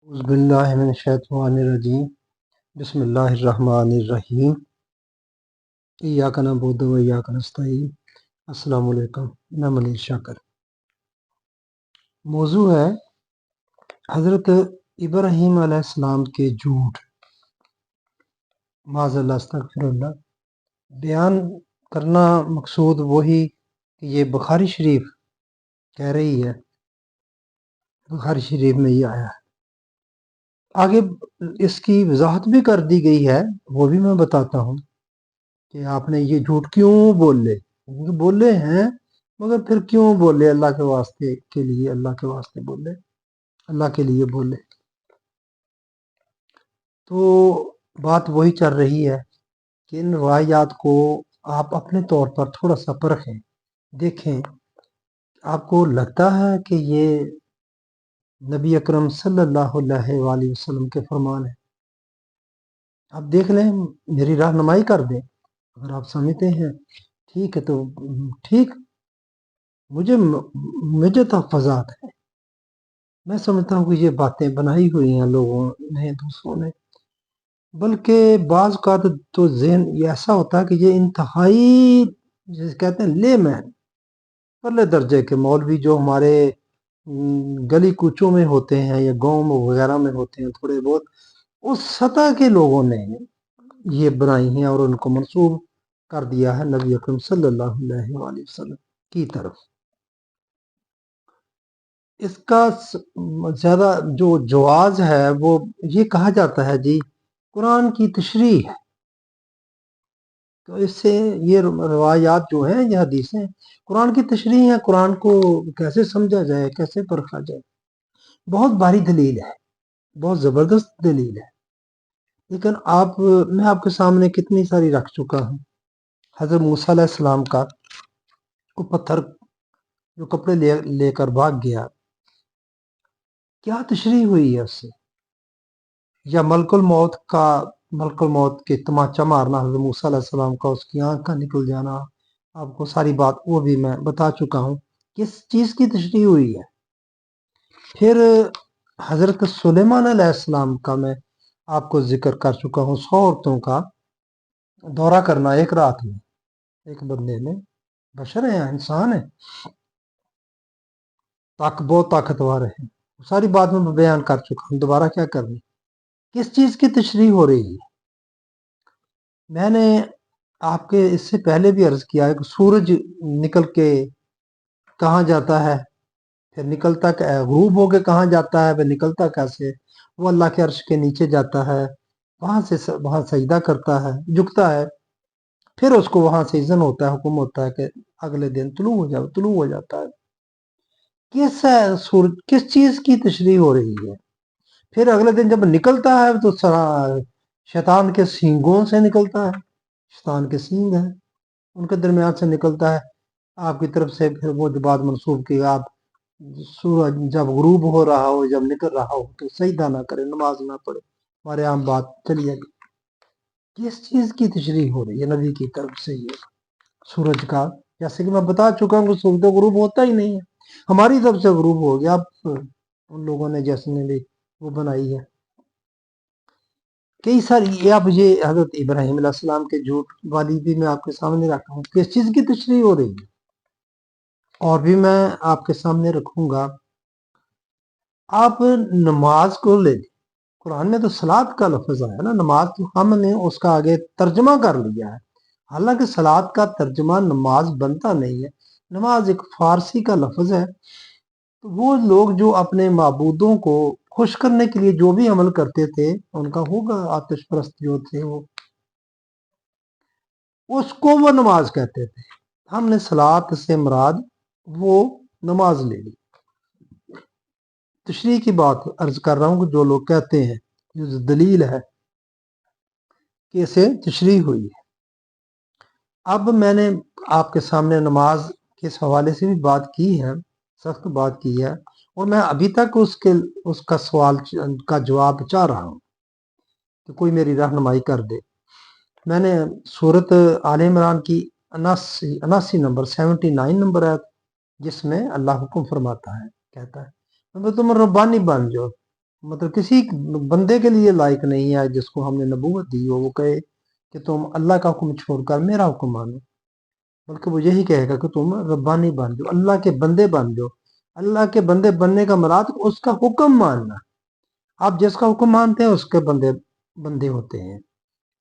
اعوذ باللہ من الشیطان الرجیم بسم اللہ الرحمن الرحیم ایاک نعبد و ایاک نستعین السلام علیکم میں منیر شاکر۔ موضوع ہے حضرت ابراہیم علیہ السلام کے جھوٹ، معاذ اللہ استغفر اللہ۔ بیان کرنا مقصود وہی کہ یہ بخاری شریف کہہ رہی ہے، بخاری شریف میں یہ آیا ہے، آگے اس کی وضاحت بھی کر دی گئی ہے، وہ بھی میں بتاتا ہوں کہ آپ نے یہ جھوٹ کیوں بولے ہیں، مگر پھر کیوں بولے؟ اللہ کے واسطے کے لیے، اللہ کے واسطے بولے، اللہ کے لیے بولے۔ تو بات وہی چل رہی ہے کہ ان روایات کو آپ اپنے طور پر تھوڑا سا پرکھیں، دیکھیں آپ کو لگتا ہے کہ یہ نبی اکرم صلی اللہ علیہ وآلہ وسلم کے فرمان ہے؟ آپ دیکھ لیں، میری رہنمائی کر دیں، اگر آپ سمجھتے ہیں ٹھیک ہے تو ٹھیک، مجھے تحفظات ہے، میں سمجھتا ہوں کہ یہ باتیں بنائی ہوئی ہیں لوگوں نے، دوسروں نے، بلکہ بعض کا تو ذہن یہ ایسا ہوتا ہے کہ یہ انتہائی جسے کہتے ہیں لے مین، پرلے درجے کے مولوی جو ہمارے گلی کوچوں میں ہوتے ہیں یا گاؤں وغیرہ میں ہوتے ہیں تھوڑے بہت، اس سطح کے لوگوں نے یہ بنائی ہیں اور ان کو منسوب کر دیا ہے نبی اکرم صلی اللہ علیہ وآلہ وسلم کی طرف۔ اس کا زیادہ جو جواز ہے وہ یہ کہا جاتا ہے جی قرآن کی تشریح ہے، تو اس سے یہ روایات جو ہیں، یہ حدیثیں قرآن کی تشریح ہیں، قرآن کو کیسے سمجھا جائے، کیسے پرکھا جائے، بہت بھاری دلیل ہے، بہت زبردست دلیل ہے، لیکن میں آپ کے سامنے کتنی ساری رکھ چکا ہوں۔ حضرت موسیٰ علیہ السلام کا وہ پتھر جو کپڑے لے کر بھاگ گیا، کیا تشریح ہوئی ہے اس سے؟ یا ملک الموت کے تماچہ مارنا حضرت موسیٰ علیہ السلام کا، اس کی آنکھ کا نکل جانا، آپ کو ساری بات وہ بھی میں بتا چکا ہوں، کس چیز کی تشریح ہوئی ہے۔ پھر حضرت سلیمان علیہ السلام کا میں آپ کو ذکر کر چکا ہوں، 100 عورتوں کا دورہ کرنا ایک رات میں، ایک بندے نے، بشر ہے، انسان ہے، بہت طاقتور ہے، ساری بات میں بیان کر چکا ہوں، دوبارہ کیا کرنی۔ کس چیز کی تشریح ہو رہی ہے؟ میں نے آپ کے اس سے پہلے بھی عرض کیا ہے کہ سورج نکل کے کہاں جاتا ہے، پھر نکلتا غروب ہو کے کہاں جاتا ہے، پھر نکلتا کیسے؟ وہ اللہ کے عرش کے نیچے جاتا ہے، وہاں سجدہ کرتا ہے، جھکتا ہے، پھر اس کو وہاں سے اذن ہوتا ہے، حکم ہوتا ہے کہ اگلے دن طلوع ہو جاتا ہے۔ کس چیز کی تشریح ہو رہی ہے؟ پھر اگلے دن جب نکلتا ہے تو شیطان کے سینگوں سے نکلتا ہے، شیطان کے سینگ ہیں، ان کے درمیان سے نکلتا ہے آپ کی طرف سے۔ پھر وہ بات منسوب کی، آپ سورج جب غروب ہو رہا ہو، جب نکل رہا ہو تو سجدہ نہ کرے، نماز نہ پڑھے، ہمارے عام بات چلی جائے گی۔ کس چیز کی تشریح ہو رہی ہے نبی کی طرف سے؟ یہ سورج کا، جیسے کہ میں بتا چکا ہوں کہ سورج تو غروب ہوتا ہی نہیں ہے، ہماری طرف سے غروب ہو گیا، اب ان لوگوں نے جیسے نے بھی وہ بنائی ہے کئی ساری۔ اب یہ حضرت ابراہیم علیہ السلام کے جھوٹ والی بھی میں آپ کے سامنے رکھا ہوں، کس چیز کی تشریح ہو رہی ہے، اور بھی میں آپ کے سامنے رکھوں گا۔ آپ نماز کو لے لیں، قرآن میں تو صلاۃ کا لفظ ہے نا، نماز تو ہم نے اس کا آگے ترجمہ کر لیا ہے، حالانکہ صلاۃ کا ترجمہ نماز بنتا نہیں ہے، نماز ایک فارسی کا لفظ ہے۔ تو وہ لوگ جو اپنے معبودوں کو خوش کرنے کے لیے جو بھی عمل کرتے تھے، ان کا ہوگا آتش پرست جو تھے، وہ اس کو وہ نماز کہتے تھے۔ ہم نے صلاۃ سے مراد وہ نماز لے لی۔ تشریح کی بات عرض کر رہا ہوں کہ جو لوگ کہتے ہیں، جو دلیل ہے کہ اسے تشریح ہوئی ہے۔ اب میں نے آپ کے سامنے نماز کے حوالے سے بھی بات کی ہے، سخت بات کی ہے، اور میں ابھی تک اس کا سوال کا جواب چاہ رہا ہوں کہ کوئی میری رہنمائی کر دے۔ میں نے سورت آل عمران کی 79 نمبر 79 نمبر ہے، جس میں اللہ حکم فرماتا ہے، کہتا ہے تم ربانی بن جاؤ، مطلب کسی بندے کے لیے لائق نہیں ہے جس کو ہم نے نبوت دی ہو وہ کہے کہ تم اللہ کا حکم چھوڑ کر میرا حکم مانو، بلکہ وہ یہی کہے گا کہ تم ربانی بن جاؤ، اللہ کے بندے بن جاؤ۔ اللہ کے بندے بننے کا مراد اس کا حکم ماننا، آپ جس کا حکم مانتے ہیں اس کے بندے ہوتے ہیں۔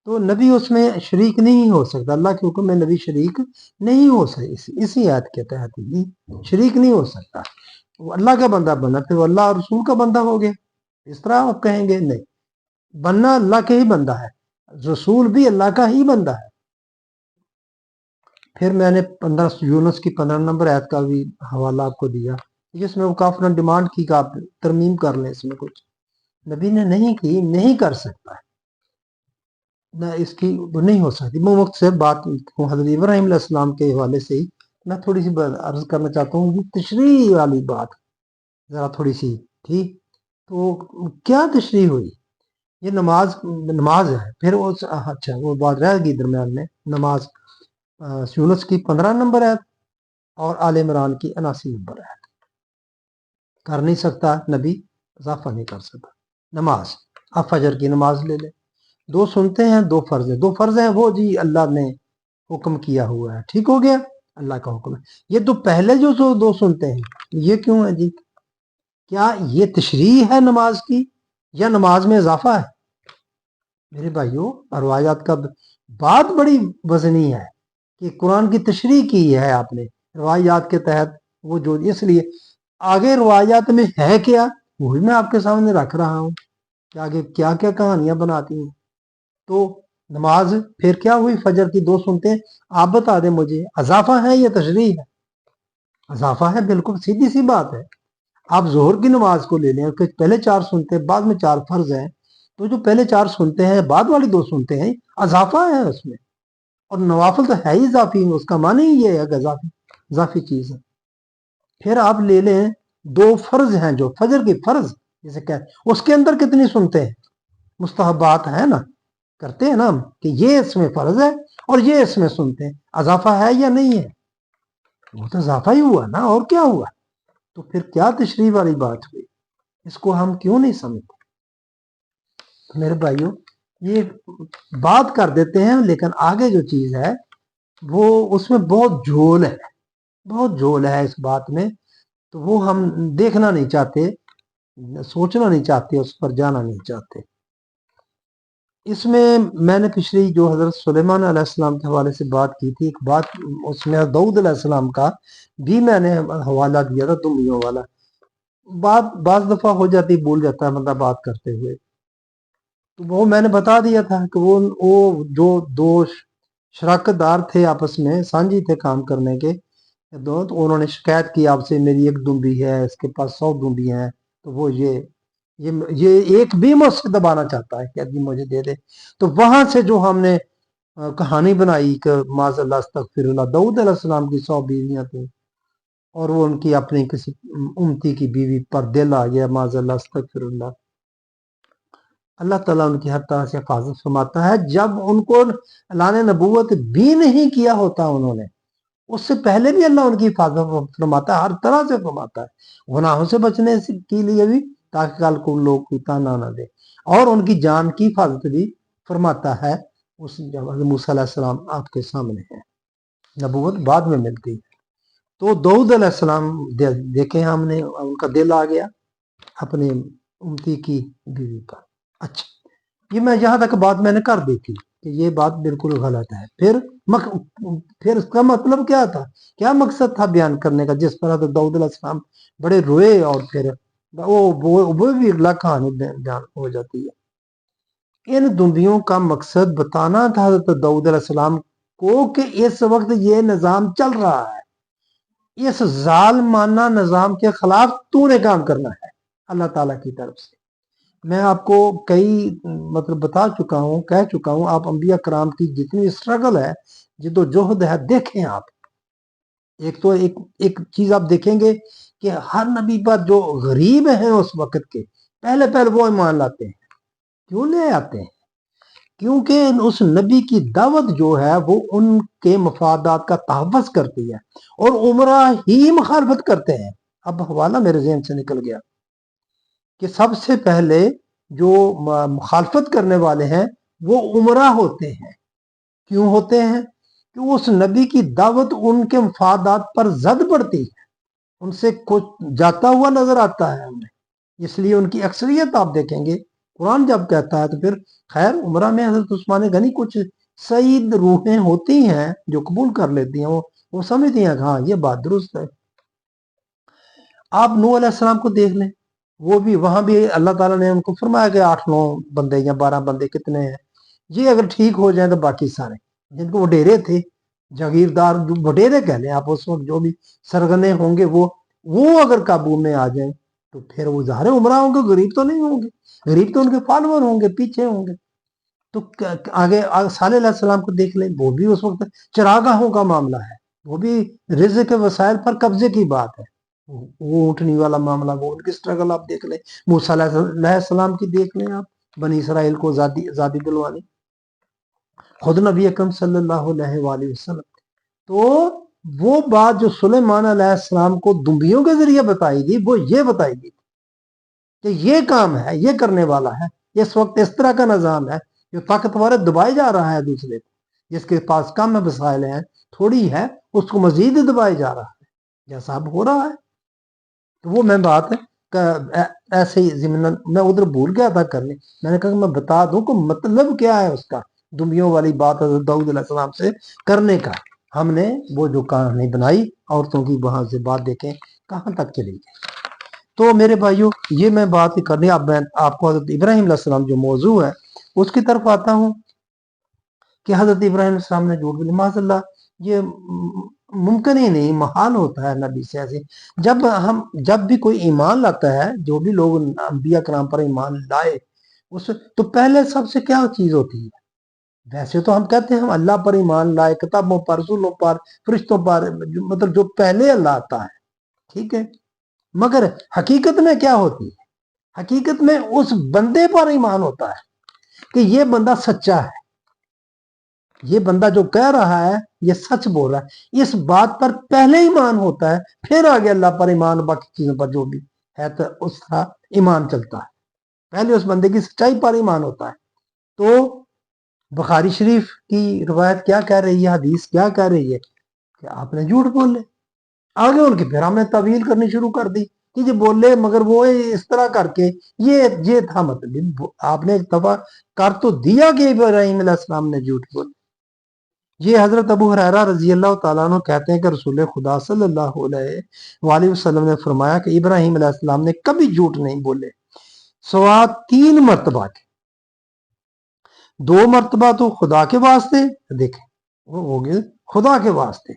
تو نبی اس میں شریک نہیں ہو سکتا، اللہ کے حکم میں نبی شریک نہیں ہو سکتا، اسی آیت کے تحت ہی شریک نہیں ہو سکتا۔ وہ اللہ کا بندہ بنا پھر وہ اللہ اور رسول کا بندہ ہو گیا، اس طرح آپ کہیں گے؟ نہیں، بننا اللہ کے ہی بندہ ہے، رسول بھی اللہ کا ہی بندہ ہے۔ پھر میں نے یونس کی 15 نمبر آیت کا بھی حوالہ آپ کو دیا، جس میں وہ کافر نے ڈیمانڈ کی کہ آپ ترمیم کر لیں اس میں کچھ، نبی نے نہیں کی، نہیں کر سکتا ہے، نہ اس کی نہیں ہو سکتی۔ میں مختصر بات حضرت ابراہیم علیہ السلام کے حوالے سے ہی میں تھوڑی سی عرض کرنا چاہتا ہوں، تشریح والی بات ذرا تھوڑی سی تھی۔ تو کیا تشریح ہوئی؟ یہ نماز ہے، پھر اچھا وہ بات رہ گئی درمیان میں، نماز یونس کی 15 نمبر آیت اور آل عمران کی 79 نمبر آیت۔ کر نہیں سکتا نبی، اضافہ نہیں کر سکتا۔ نماز، آپ فجر کی نماز لے لیں، 2 سنتے ہیں 2 فرض ہیں، 2 فرض ہیں وہ جی اللہ نے حکم کیا ہوا ہے، ٹھیک ہو گیا، اللہ کا حکم ہے۔ یہ تو پہلے جو 2 سنتے ہیں یہ کیوں ہے جی؟ کیا یہ تشریح ہے نماز کی یا نماز میں اضافہ ہے؟ میرے بھائیوں، روایات کا بات بڑی وزنی ہے کہ قرآن کی تشریح کی ہے آپ نے روایات کے تحت، وہ جو اس لیے آگے روایات میں ہے کیا وہی میں آپ کے سامنے رکھ رہا ہوں کہ آگے کیا کیا کہانیاں بناتی ہیں۔ تو نماز پھر کیا ہوئی؟ فجر کی 2 سنتے ہیں، آپ بتا دیں مجھے اضافہ ہے یا تشریح ہے؟ اضافہ ہے، بالکل سیدھی سی بات ہے۔ آپ ظہر کی نماز کو لے لیں، پہلے 4 سنتے ہیں، بعد میں 4 فرض ہیں، تو جو پہلے 4 سنتے ہیں بعد والی 2 سنتے ہیں، اضافہ ہے اس میں، اور نوافل تو ہے ہی اضافی، اس کا معنی ہی یہ ہے کہ اضافی چیز ہے۔ پھر آپ لے لیں 2 فرض ہیں جو فجر کی فرض جسے کہتے، اس کے اندر کتنی سنتے ہیں؟ مستحبات ہے نا، کرتے ہیں نا ہم کہ یہ اس میں فرض ہے اور یہ اس میں سنتے ہیں، اضافہ ہے یا نہیں ہے؟ وہ تو اضافہ ہی ہوا نا، اور کیا ہوا؟ تو پھر کیا تشریح والی بات ہوئی؟ اس کو ہم کیوں نہیں سمجھتے؟ میرے بھائیوں، یہ بات کر دیتے ہیں لیکن آگے جو چیز ہے وہ اس میں بہت جھول ہے، بہت جھول ہے اس بات میں، تو وہ ہم دیکھنا نہیں چاہتے، سوچنا نہیں چاہتے، اس پر جانا نہیں چاہتے۔ اس میں نے پچھلی جو حضرت سلیمان علیہ السلام کے حوالے سے بات کی تھی، ایک بات اس میں داؤد علیہ السلام کا بھی میں نے حوالہ دیا تھا، دنبیوں والا بات بعض دفعہ ہو جاتی، بھول جاتا ہے بندہ بات کرتے ہوئے، تو وہ میں نے بتا دیا تھا کہ وہ جو 2 شراکت دار تھے آپس میں، سانجھی تھے کام کرنے کے دو، تو انہوں نے شکایت کی آپ سے میری 1 دنبی ہے، اس کے پاس 100 دنبی ہیں، تو وہ یہ ایک بھی مجھ سے دبانا چاہتا ہے کہ ابھی مجھے دے دے۔ تو وہاں سے جو ہم نے کہانی بنائی کہ معاذ اللہ استغفر اللہ، داؤد علیہ السلام کی 100 بیویاں تھیں اور وہ ان کی اپنی کسی امتی کی بیوی پر دل آ گیا، معاذ اللہ استغفر اللہ۔ اللہ تعالیٰ ان کی ہر طرح سے حفاظت فرماتا ہے، جب ان کو اعلان نبوت بھی نہیں کیا ہوتا انہوں نے، اس سے پہلے بھی اللہ ان کی حفاظت فرماتا ہے، ہر طرح سے فرماتا ہے، گناہوں سے بچنے کے لیے بھی، تاکہ کل کو لوگ کوئی تانا نہ دے، اور ان کی جان کی حفاظت بھی فرماتا ہے۔ اس جب حضرت موسیٰ علیہ السلام آپ کے سامنے ہے، نبوت بعد میں ملتی ہے۔ تو داؤد علیہ السلام دیکھیں، ہم نے ان کا دل آ گیا اپنے امتی کی بیوی پر۔ اچھا، یہ میں یہاں تک بات میں نے کر دی تھی کہ یہ بات بالکل غلط ہے۔ پھر اس کا مطلب کیا تھا، کیا مقصد تھا بیان کرنے کا، جس پر حضرت داؤد علیہ السلام بڑے روئے، اور پھر وہ بھی اگلا کہانی بیان ہو جاتی ہے۔ ان دنبیوں کا مقصد بتانا تھا حضرت داؤد علیہ السلام کو کہ اس وقت یہ نظام چل رہا ہے، اس ظالمانہ نظام کے خلاف تو نے کام کرنا ہے اللہ تعالیٰ کی طرف سے۔ میں آپ کو کئی مطلب بتا چکا ہوں، کہہ چکا ہوں، آپ انبیاء کرام کی جتنی اسٹرگل ہے، جد و جہد ہے، دیکھیں آپ۔ ایک چیز آپ دیکھیں گے کہ ہر نبی پر جو غریب ہیں اس وقت کے، پہلے وہ ایمان لاتے ہیں۔ کیوں لے آتے ہیں؟ کیونکہ اس نبی کی دعوت جو ہے وہ ان کے مفادات کا تحفظ کرتی ہے، اور عمرہ ہی مخالفت کرتے ہیں۔ اب حوالہ میرے ذہن سے نکل گیا کہ سب سے پہلے جو مخالفت کرنے والے ہیں وہ عمرہ ہوتے ہیں. کیوں ہوتے ہیں؟ کہ اس نبی کی دعوت ان کے مفادات پر زد پڑتی ہے، ان سے کچھ جاتا ہوا نظر آتا ہے ہمیں، اس لیے ان کی اکثریت آپ دیکھیں گے قرآن جب کہتا ہے تو پھر خیر عمرہ میں حضرت عثمان غنی کچھ سعید روحیں ہوتی ہیں جو قبول کر لیتی ہیں، وہ سمجھتی ہیں کہ ہاں یہ بات درست ہے. آپ نوح علیہ السلام کو دیکھ لیں، وہ بھی وہاں بھی اللہ تعالیٰ نے ان کو فرمایا کہ 8-9 بندے یا 12 بندے کتنے ہیں، یہ اگر ٹھیک ہو جائیں تو باقی سارے جن کو وڈیرے تھے، جاگیردار جو وڈیرے کہہ لیں آپ، اس وقت جو بھی سرگنے ہوں گے وہ اگر قابو میں آ جائیں تو پھر وہ ظاہر عمرہ ہوں گے، غریب تو نہیں ہوں گے، غریب تو ان کے فالوور ہوں گے، پیچھے ہوں گے. تو آگے صالح علیہ السلام کو دیکھ لیں، وہ بھی اس وقت چراگاہوں کا معاملہ ہے، وہ بھی رزق کے وسائل پر قبضے کی بات ہے، وہ اونٹنی والا معاملہ، وہ ان کی سٹرگل آپ دیکھ لیں. موسیٰ علیہ السلام کی دیکھ لیں آپ، بنی اسرائیل کو آزادی دلوانی، خود نبی اکرم صلی اللہ علیہ وآلہ وسلم. تو وہ بات جو سلیمان علیہ السلام کو دمبیوں کے ذریعے بتائی گئی، وہ یہ بتائی گئی کہ یہ کام ہے، یہ کرنے والا ہے، اس وقت اس طرح کا نظام ہے جو طاقتور دبائے جا رہا ہے دوسرے کو، جس کے پاس کم وسائل ہیں، تھوڑی ہے، اس کو مزید دبائے جا رہا ہے، جیسا اب ہو رہا ہے. تو وہ میں بات ایسے ہی ضمن میں ادھر بھول گیا تھا کرنے، میں نے کہا کہ میں بتا دوں کہ مطلب کیا ہے اس کا، دمبیوں والی بات حضرت داؤد علیہ السلام سے کرنے کا. ہم نے وہ جو کہانی بنائی عورتوں کی، وہاں سے بات دیکھیں کہاں تک چلی گئی. تو میرے بھائیوں یہ میں بات ہی کرنی، اب میں آپ کو حضرت ابراہیم علیہ السلام جو موضوع ہے اس کی طرف آتا ہوں کہ حضرت ابراہیم علیہ السلام نے جھوٹ بولا. معاذ اللہ، یہ ممکن ہی نہیں، محال ہوتا ہے نبی سے ایسے. جب بھی کوئی ایمان لاتا ہے، جو بھی لوگ انبیاء کرام پر ایمان لائے، تو پہلے سب سے کیا چیز ہوتی ہے؟ ویسے تو ہم کہتے ہیں ہم اللہ پر ایمان لائے، کتابوں پر، رسولوں پر، فرشتوں پر، مطلب جو پہلے اللہ آتا ہے، ٹھیک ہے. مگر حقیقت میں کیا ہوتی ہے؟ حقیقت میں اس بندے پر ایمان ہوتا ہے کہ یہ بندہ سچا ہے، یہ بندہ جو کہہ رہا ہے یہ سچ بول رہا ہے، اس بات پر پہلے ایمان ہوتا ہے، پھر آگے اللہ پر ایمان، باقی چیزوں پر جو بھی ہے تو اس کا ایمان چلتا ہے. پہلے اس بندے کی سچائی پر ایمان ہوتا ہے. تو بخاری شریف کی روایت کیا کہہ رہی ہے، حدیث کیا کہہ رہی ہے کہ آپ نے جھوٹ بولے. آگے ان کی پھر ہم نے تعویل کرنی شروع کر دی کہ یہ بولے مگر وہ اس طرح کر کے یہ تھا. مطلب آپ نے ایک دفعہ کر تو دیا کہ ابراہیم علیہ السلام نے جھوٹ بولے. یہ حضرت ابو ہریرہ رضی اللہ تعالیٰ عنہ کہتے ہیں کہ رسول خدا صلی اللہ علیہ وآلہ وسلم نے فرمایا کہ ابراہیم علیہ السلام نے کبھی جھوٹ نہیں بولے سوا 3 مرتبہ کے. 2 مرتبہ تو خدا کے واسطے، دیکھیں وہ ہو گئے خدا کے واسطے،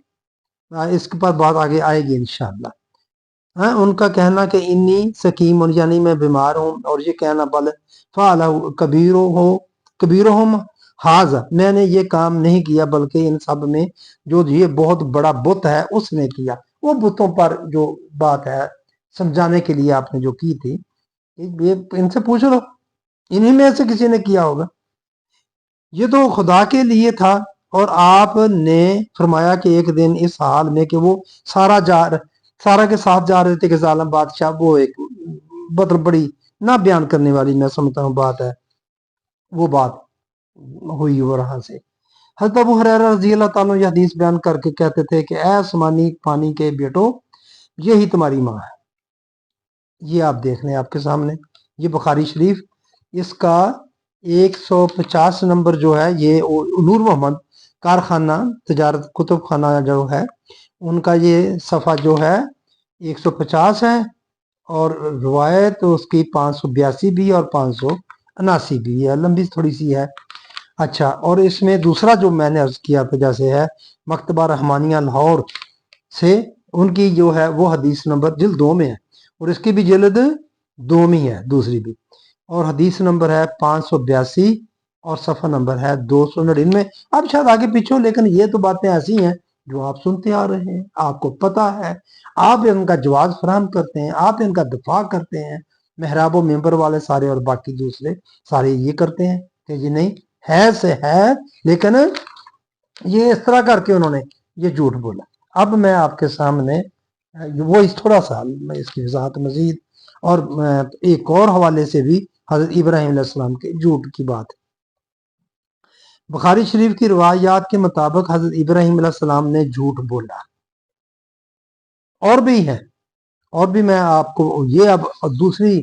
اس کے بعد بات آگے آئے گی انشاءاللہ. ان کا کہنا کہ انی سکیم، یعنی میں بیمار ہوں، اور یہ کہنا بل فعلہ کبیرہم حاضر، میں نے یہ کام نہیں کیا بلکہ ان سب میں جو یہ بہت بڑا بت ہے اس نے کیا. وہ بتوں پر جو بات ہے سمجھانے کے لیے آپ نے جو کی تھی، ان سے پوچھ لو، انہی میں سے کسی نے کیا ہوگا. یہ تو خدا کے لیے تھا. اور آپ نے فرمایا کہ ایک دن اس حال میں کہ وہ سارا کے ساتھ جا رہے تھے کہ ظالم بادشاہ، وہ ایک مطلب بڑی نہ بیان کرنے والی میں سمجھتا ہوں بات ہے، وہ بات ہوئی وہاں سے. حضرت ابو ہریرہ رضی اللہ تعالیٰ یہ حدیث بیان کر کے کہتے تھے کہ اے آسمانی پانی کے بیٹو، یہی تمہاری ماں ہے. یہ آپ دیکھ لیں آپ کے سامنے، یہ بخاری شریف، اس کا 150 نمبر جو ہے، یہ نور محمد کارخانہ تجارت کتب خانہ جو ہے ان کا یہ صفحہ جو ہے 150 ہے، اور روایت اس کی 582 بھی اور 579 بھی ہے، لمبی تھوڑی سی ہے. اچھا، اور اس میں دوسرا جو میں نے عرض کیا تھا جیسے ہے مکتبہ رحمانیہ لاہور سے، ان کی جو ہے وہ حدیث نمبر جلد 2 میں ہے، اور اس کی بھی جلد 2 میں ہے دوسری بھی، اور حدیث نمبر ہے 582 اور صفحہ نمبر ہے 299. اب شاید آگے پیچھے، لیکن یہ تو باتیں ایسی ہیں جو آپ سنتے آ رہے ہیں، آپ کو پتا ہے، آپ ان کا جواز فراہم کرتے ہیں، آپ ان کا دفاع کرتے ہیں، محراب و ممبر والے سارے اور باقی دوسرے سارے یہ کرتے ہیں کہ یہ نہیں ہے سے ہے، لیکن یہ اس طرح کر کے انہوں نے یہ جھوٹ بولا. اب میں آپ کے سامنے وہ تھوڑا سا میں اس کی وضاحت مزید اور ایک اور حوالے سے بھی حضرت ابراہیم علیہ السلام کے جھوٹ کی بات ہے۔ بخاری شریف کی روایات کے مطابق حضرت ابراہیم علیہ السلام نے جھوٹ بولا، اور بھی ہے، اور بھی میں آپ کو یہ اب دوسری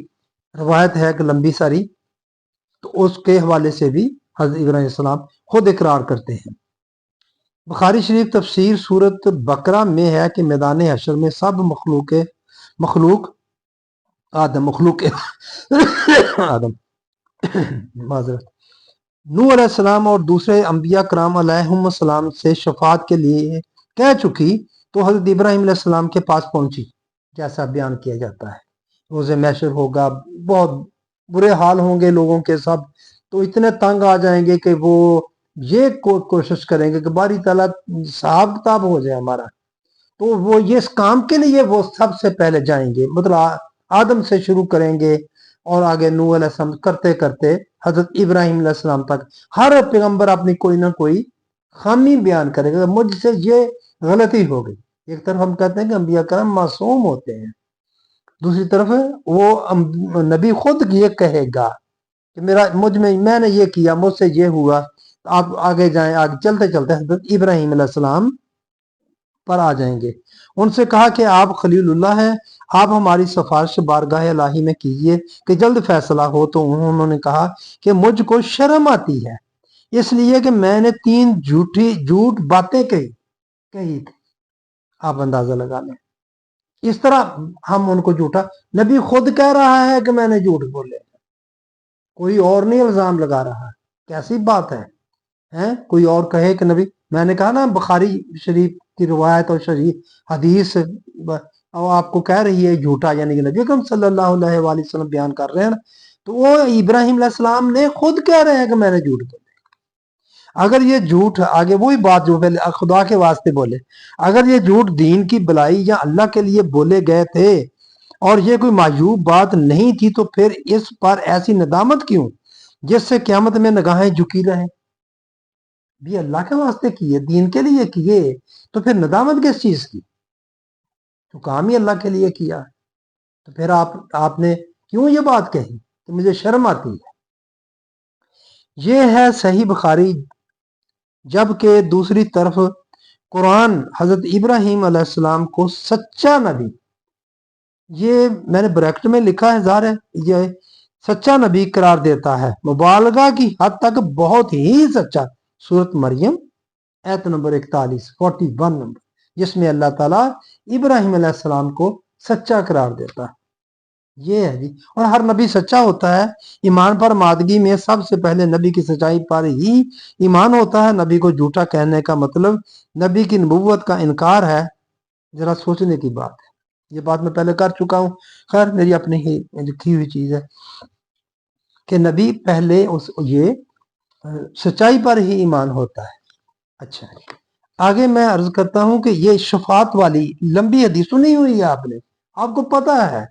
روایت ہے کہ لمبی ساری، تو اس کے حوالے سے بھی حضرت ابراہیم علیہ السلام خود اقرار کرتے ہیں۔ بخاری شریف تفسیر سورت بقرہ میں ہے کہ میدان حشر میں سب مخلوق آدم معذرت نوح علیہ السلام اور دوسرے انبیاء کرام علیہم السلام سے شفاعت کے لیے کہہ چکی تو حضرت ابراہیم علیہ السلام کے پاس پہنچی، جیسا بیان کیا جاتا ہے۔ روز محشر ہوگا، بہت برے حال ہوں گے لوگوں کے سب، تو اتنے تنگ آ جائیں گے کہ وہ یہ کوشش کریں گے کہ باری تعالیٰ حساب کتاب ہو جائے ہمارا، تو وہ یہ اس کام کے لیے وہ سب سے پہلے جائیں گے، مطلب آدم سے شروع کریں گے اور آگے نوح علیہ السلام کرتے کرتے حضرت ابراہیم علیہ السلام تک۔ ہر پیغمبر اپنی کوئی نہ کوئی خامی بیان کرے گا، مجھ سے یہ غلطی ہو گئی۔ ایک طرف ہم کہتے ہیں کہ انبیاء کرام معصوم ہوتے ہیں، دوسری طرف وہ نبی خود یہ کہے گا کہ میں نے یہ کیا، مجھ سے یہ ہوا۔ آپ آگے جائیں، آگے چلتے چلتے حضرت ابراہیم علیہ السلام پر آ جائیں گے۔ ان سے کہا کہ آپ خلیل اللہ ہیں، آپ ہماری سفارش بارگاہ الہی میں کیجیے کہ جلد فیصلہ ہو۔ تو انہوں نے کہا کہ مجھ کو شرم آتی ہے، اس لیے کہ میں نے 3 جھوٹ باتیں کہی تھی۔ آپ اندازہ لگا لیں، اس طرح ہم ان کو جھوٹا، نبی خود کہہ رہا ہے کہ میں نے جھوٹ بولے، کوئی اور نہیں الزام لگا رہا۔ کیسی بات ہے کوئی اور کہے کہ نبی، میں نے کہا نا بخاری شریف کی روایت اور شریف حدیث آپ کو کہہ رہی ہے جھوٹا، یعنی کہ نبی اکرم صلی اللہ علیہ وآلہ وسلم بیان کر رہے ہیں نا، تو وہ ابراہیم علیہ السلام نے خود کہہ رہے ہیں کہ میں نے جھوٹ بولے۔ اگر یہ جھوٹ، آگے وہی بات جو پہلے خدا کے واسطے بولے، اگر یہ جھوٹ دین کی بلائی یا اللہ کے لیے بولے گئے تھے اور یہ کوئی معیوب بات نہیں تھی، تو پھر اس پر ایسی ندامت کیوں جس سے قیامت میں نگاہیں جھکی رہیں؟ بھی اللہ کے واسطے کیے، دین کے لیے کیے، تو پھر ندامت کس چیز کی؟ تو کام ہی اللہ کے لیے کیا، تو پھر آپ نے کیوں یہ بات کہی کہ مجھے شرم آتی ہے؟ یہ ہے صحیح بخاری۔ جبکہ دوسری طرف قرآن حضرت ابراہیم علیہ السلام کو سچا نبی، یہ میں نے بریکٹ میں لکھا ہے، ظاہر ہے یہ سچا نبی قرار دیتا ہے، مبالغہ کی حد تک بہت ہی سچا۔ سورت مریم ایت نمبر 41 نمبر، جس میں اللہ تعالیٰ ابراہیم علیہ السلام کو سچا قرار دیتا ہے۔ یہ ہے جی، اور ہر نبی سچا ہوتا ہے۔ ایمان پر مادگی میں سب سے پہلے نبی کی سچائی پر ہی ایمان ہوتا ہے۔ نبی کو جھوٹا کہنے کا مطلب نبی کی نبوت کا انکار ہے۔ ذرا سوچنے کی بات ہے، یہ بات میں پہلے کر چکا ہوں، خیر میری اپنی ہی لکھی ہوئی چیز ہے کہ نبی پہلے یہ سچائی پر ہی ایمان ہوتا ہے۔ اچھا، آگے میں عرض کرتا ہوں کہ یہ شفاعت والی لمبی حدیث سنی ہوئی ہے آپ نے، آپ کو پتا ہے،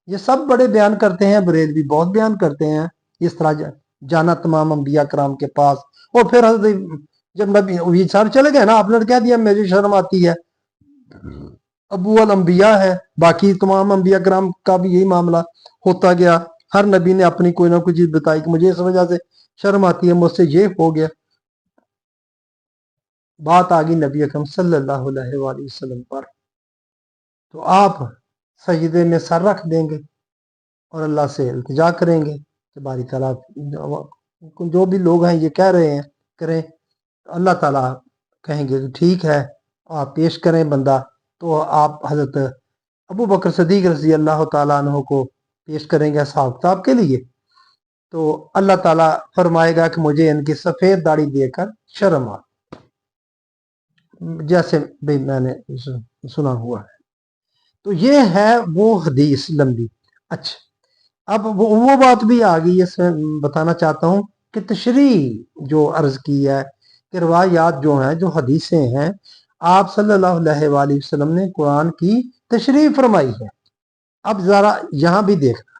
یہ سب بڑے بیان کرتے ہیں، بریلوی بہت بیان کرتے ہیں اس طرح جانا تمام انبیاء کرام کے پاس۔ اور پھر حضرت جب نبی یہ سارے چلے گئے نا، آپ نے کہہ دیا مجھے شرم آتی ہے، ابو الانبیاء ہے، باقی تمام انبیاء کرام کا بھی یہی معاملہ ہوتا گیا۔ ہر نبی نے اپنی کوئی نہ کوئی چیز بتائی کہ مجھے اس وجہ سے شرم آتی ہے، مجھ سے یہ ہو گیا۔ بات آگئی نبی اکرم صلی اللہ علیہ وآلہ وسلم پر، تو آپ سجدے میں سر رکھ دیں گے اور اللہ سے التجا کریں گے کہ باری تعالیٰ جو بھی لوگ ہیں یہ کہہ رہے ہیں کریں، اللہ تعالیٰ کہیں گے کہ ٹھیک ہے، آپ پیش کریں بندہ، تو آپ حضرت ابو بکر صدیق رضی اللہ تعالیٰ عنہ کو پیش کریں گے حساب کتاب کے لیے، تو اللہ تعالیٰ فرمائے گا کہ مجھے ان کی سفید داڑھی دے کر شرم آ، جیسے بھی میں نے سنا ہوا ہے۔ تو یہ ہے وہ حدیث لمبی۔ اچھا، اب وہ بات بھی آ گئی، اس میں بتانا چاہتا ہوں کہ تشریح جو عرض کی ہے کہ روایات جو ہیں، جو حدیثیں ہیں، آپ صلی اللہ علیہ وآلہ وسلم نے قرآن کی تشریح فرمائی ہے۔ اب ذرا یہاں بھی دیکھنا،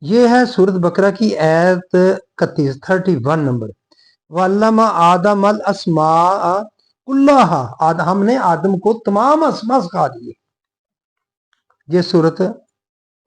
یہ ہے سورت بقرہ کی ایت 31 نمبر، وَعَلَّمَ آدَمَ الْأَسْمَاءَ كُلَّهَا، ہم نے آدم کو تمام اسماء سکھا دیے۔ یہ سورت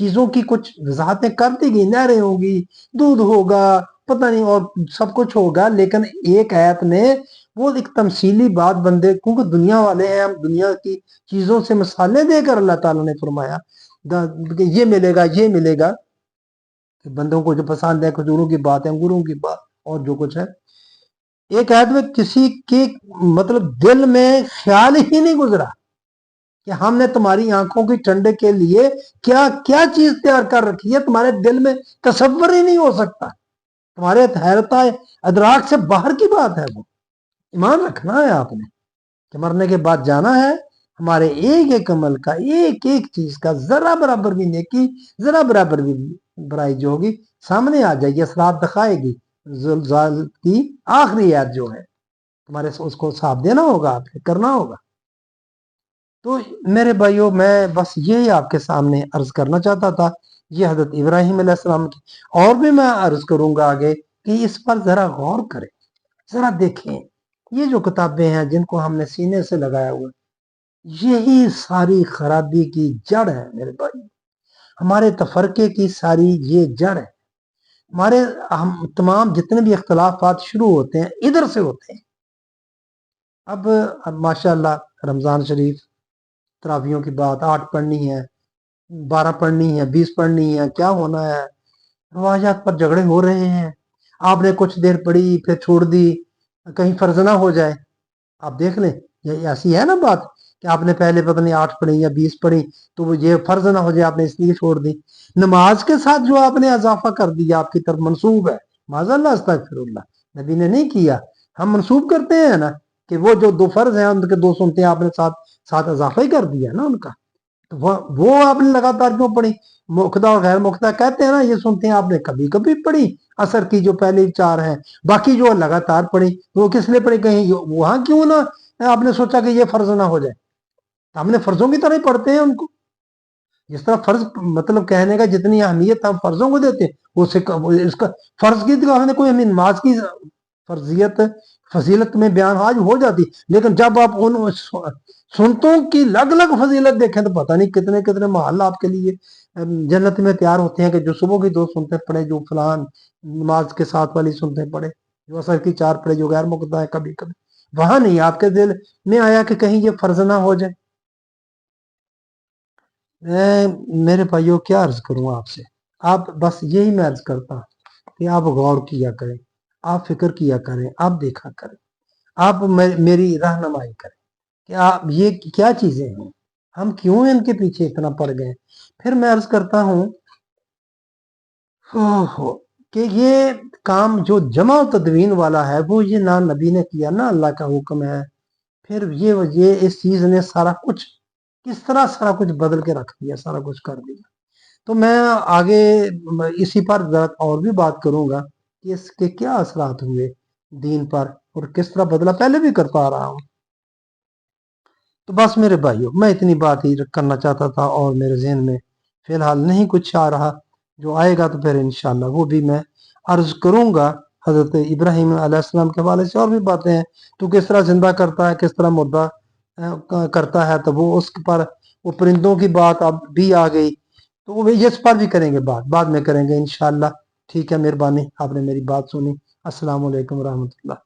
چیزوں کی کچھ وضاحتیں کرتی گئی، نہریں ہوگی، دودھ ہوگا، پتہ نہیں اور سب کچھ ہوگا، لیکن ایک آیت میں وہ ایک تمثیلی بات بندے، کیونکہ دنیا والے ہیں، ہم دنیا کی چیزوں سے مثالیں دے کر اللہ تعالیٰ نے فرمایا کہ یہ ملے گا، یہ ملے گا، کہ بندوں کو جو پسند ہے، کھجوروں کی بات ہے، انگوروں کی بات اور جو کچھ ہے، ایک آیت میں کسی کے مطلب دل میں خیال ہی نہیں گزرا کہ ہم نے تمہاری آنکھوں کی ٹھنڈے کے لیے کیا کیا چیز تیار کر رکھی ہے، تمہارے دل میں تصور ہی نہیں ہو سکتا، تمہارے حیرت ادراک سے باہر کی بات ہے۔ وہ ایمان رکھنا ہے آپ نے کہ مرنے کے بعد جانا ہے، ہمارے ایک ایک عمل کا، ایک ایک چیز کا ذرا برابر بھی نیکی، ذرا برابر بھی برائی جو ہوگی سامنے آ جائے گی، اثرات دکھائے گی۔ زلزال کی آخری آیت جو ہے، تمہارے اس کو حساب دینا ہوگا، آپ نے کرنا ہوگا۔ تو میرے بھائیوں، میں بس یہی آپ کے سامنے عرض کرنا چاہتا تھا، یہ حضرت ابراہیم علیہ السلام کی، اور بھی میں عرض کروں گا آگے کہ اس پر ذرا غور کریں، ذرا دیکھیں، یہ جو کتابیں ہیں جن کو ہم نے سینے سے لگایا ہوا، یہی ساری خرابی کی جڑ ہے میرے بھائی، ہمارے تفرقے کی ساری یہ جڑ ہے، ہمارے ہم تمام جتنے بھی اختلافات شروع ہوتے ہیں ادھر سے ہوتے ہیں۔ اب ماشاءاللہ رمضان شریف، تراویحوں کی بات، 8 پڑھنی ہے، 12 پڑھنی ہے، 20 پڑھنی ہے، کیا ہونا ہے، روایات پر جھگڑے ہو رہے ہیں، آپ نے کچھ دیر پڑھی پھر چھوڑ دی، کہیں فرض نہ ہو جائے۔ آپ دیکھ لیں، یہ ایسی ہے نا بات کہ آپ نے پہلے پتہ نہیں 8 پڑھی یا 20 پڑھی تو وہ یہ فرض نہ ہو جائے، آپ نے اس لیے چھوڑ دی۔ نماز کے ساتھ جو آپ نے اضافہ کر دیا آپ کی طرف منسوب ہے، معاذ اللہ استغفر اللہ، نبی نے نہیں کیا، ہم منسوب کرتے ہیں نا کہ وہ جو 2 فرض ہیں ان کے 2 سنتیں آپ نے ساتھ اضافہ ہی کر دیا نا ان کا، تو وہ آپ نے لگاتار کیوں پڑھی؟ مقتدا اور غیر مقتدا کہتے ہیں نا، یہ سنتیں آپ نے کبھی کبھی پڑھی، اثر کی جو پہلی 4 ہیں، باقی جو لگاتار پڑھی وہ کس لیے پڑھی؟ کہیں وہاں کیوں نہ آپ نے سوچا کہ یہ فرض نہ ہو جائے؟ ہم نے فرضوں کی طرح ہی پڑھتے ہیں ان کو، جس طرح فرض مطلب کہنے کا جتنی اہمیت ہم فرضوں کو دیتے ہیں، اس کا فرض کی تو کوئی ہمیں نماز کی فرضیت فضیلت میں بیان آج ہو جاتی، لیکن جب آپ ان سنتوں کی لگ لگ فضیلت دیکھیں تو پتہ نہیں کتنے کتنے محل آپ کے لیے جنت میں تیار ہوتے ہیں، کہ جو صبح کی 2 سنتیں پڑھے، جو فلان نماز کے ساتھ والی سنتیں پڑھے، جو اثر کی 4 پڑھے، جو غیر مقتدا ہے کبھی کبھی، وہاں نہیں آپ کے دل میں آیا کہ کہیں یہ فرض نہ ہو جائے۔ میرے بھائیوں کیا عرض کروں آپ سے، آپ بس یہی میں عرض کرتا ہوں کہ آپ غور کیا کریں، آپ فکر کیا کریں، آپ دیکھا کریں، آپ میری رہنمائی کریں کہ آپ یہ کیا چیزیں ہیں، ہم کیوں ان کے پیچھے اتنا پڑ گئے۔ پھر میں عرض کرتا ہوں کہ یہ کام جو جمع و تدوین والا ہے وہ یہ نہ نبی نے کیا، نہ اللہ کا حکم ہے، پھر یہ اس چیز نے سارا کچھ کس طرح سارا کچھ بدل کے رکھ دیا، سارا کچھ کر دیا۔ تو میں آگے اسی پر اور بھی بات کروں گا کہ اس کے کیا اثرات ہوئے دین پر اور کس طرح بدلا، پہلے بھی کرتا آ رہا ہوں۔ تو بس میرے بھائیوں، میں اتنی بات ہی کرنا چاہتا تھا، اور میرے ذہن میں فی الحال نہیں کچھ آ رہا، جو آئے گا تو پھر انشاءاللہ وہ بھی میں عرض کروں گا۔ حضرت ابراہیم علیہ السلام کے حوالے سے اور بھی باتیں ہیں، تو کس طرح زندہ کرتا ہے، کس طرح مردہ کرتا ہے، تو وہ اس پر وہ پرندوں کی بات اب بھی آ گئی، تو وہ اس پر بھی کریں گے، بعد میں کریں گے انشاءاللہ۔ ٹھیک ہے، مہربانی، آپ نے میری بات سنی۔ السلام علیکم ورحمۃ اللہ۔